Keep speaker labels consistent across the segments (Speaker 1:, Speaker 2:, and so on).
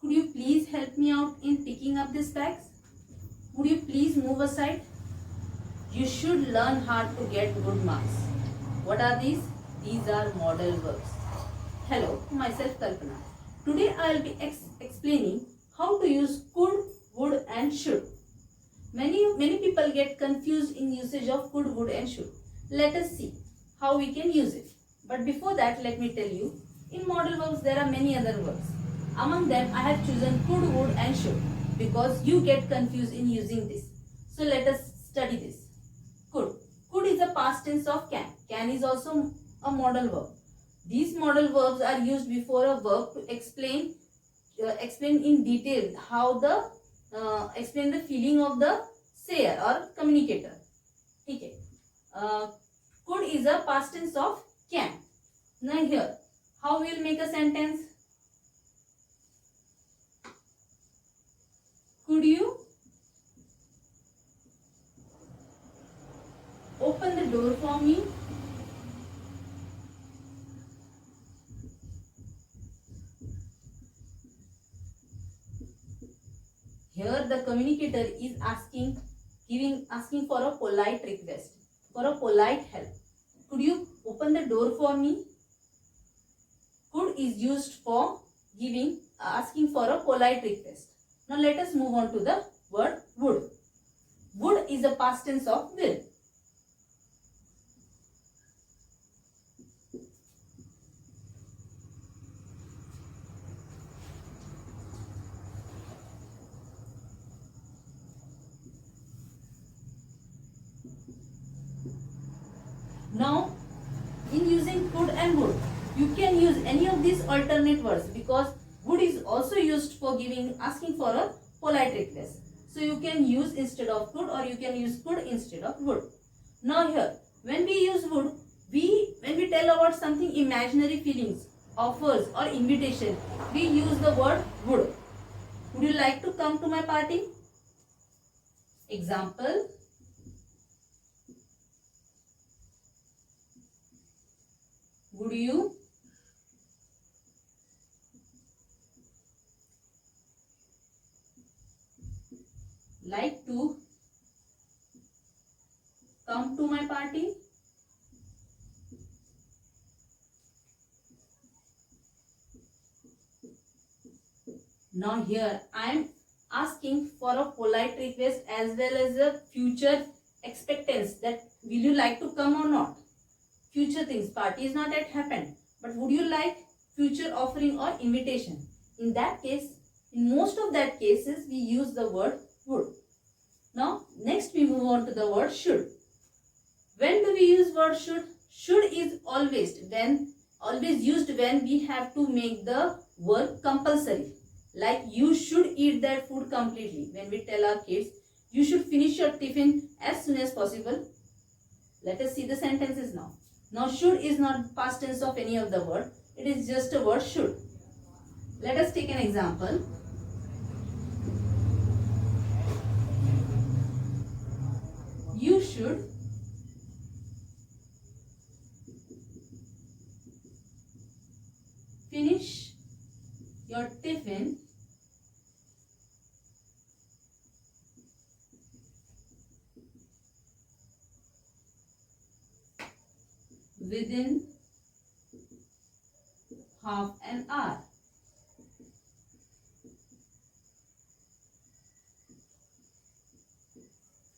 Speaker 1: Could you please help me out in picking up these bags? Would you please move aside? You should learn hard to get good marks. What are these? These are modal verbs. Hello, myself Kalpana. Today I will be explaining how to use could, would and should. Many people get confused in usage of could, would and should. Let us see how we can use it. But before that, let me tell you, in modal verbs there are many other verbs. Among them I have chosen could, would and should because you get confused in using this. So let us study this. Could. Could is a past tense of can. Can is also a modal verb. These modal verbs are used before a verb to explain in detail how the explain the feeling of the sayer or communicator. Okay. Could is a past tense of can. Now here, how we will make a sentence? Could you open the door for me? Here the communicator is asking for a polite request, for a polite help. Could you open the door for me? Could is used for asking for a polite request. Now let us move on to the word would. Would is a past tense of will. Now, in using could and would, you can use any of these alternate words because would is also used for asking for a polite request. So you can use instead of could or you can use could instead of would. Now here, when we use would, when we tell about something imaginary feelings, offers or invitation, we use the word would. Would you like to come to my party? Example. Would you like to come to my party? Now here I am asking for a polite request as well as a future expectance that will you like to come or not? Future things, party is not yet happened, but would you like future offering or invitation? In that case, in most of that cases, we use the word would. Now, next we move on to the word should. When do we use word should? Should is always used when we have to make the work compulsory. Like you should eat that food completely. When we tell our kids, you should finish your tiffin as soon as possible. Let us see the sentences now. Now should is not past tense of any of the word. It is just a word should. Let us take an example. You should finish your tiffin within half an hour.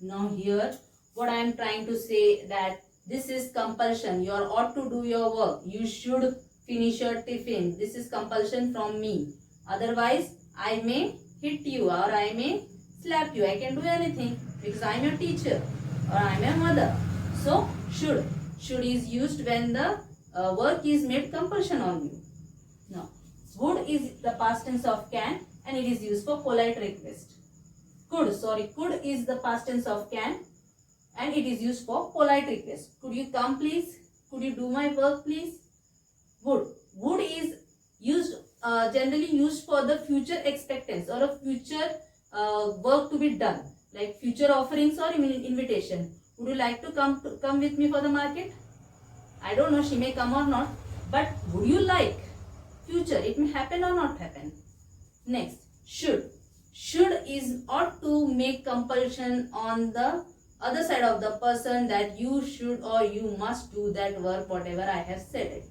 Speaker 1: Now here what I am trying to say that this is compulsion. You ought to do your work. You should finish your tiffin. This is compulsion from me. Otherwise I may hit you or I may slap you. I can do anything because I am your teacher or I am your mother. So should. Should is used when the work is made compulsion on you. Now, would is the past tense of can and it is used for polite request. Could is the past tense of can and it is used for polite request. Could you come please? Could you do my work please? Would. Would is used generally used for the future expectance or a future work to be done, like future offerings or invitation. Would you like to come with me for the market? I don't know, she may come or not, but would you like? Future, it may happen or not happen. Next, should. Should is ought to make compulsion on the other side of the person that you should or you must do that work whatever I have said it,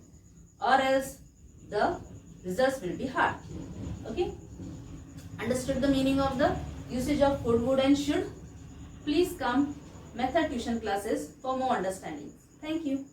Speaker 1: or else the results will be hard. Okay, understood the meaning of the usage of could, would and should? Please come method tuition classes for more understanding. Thank you.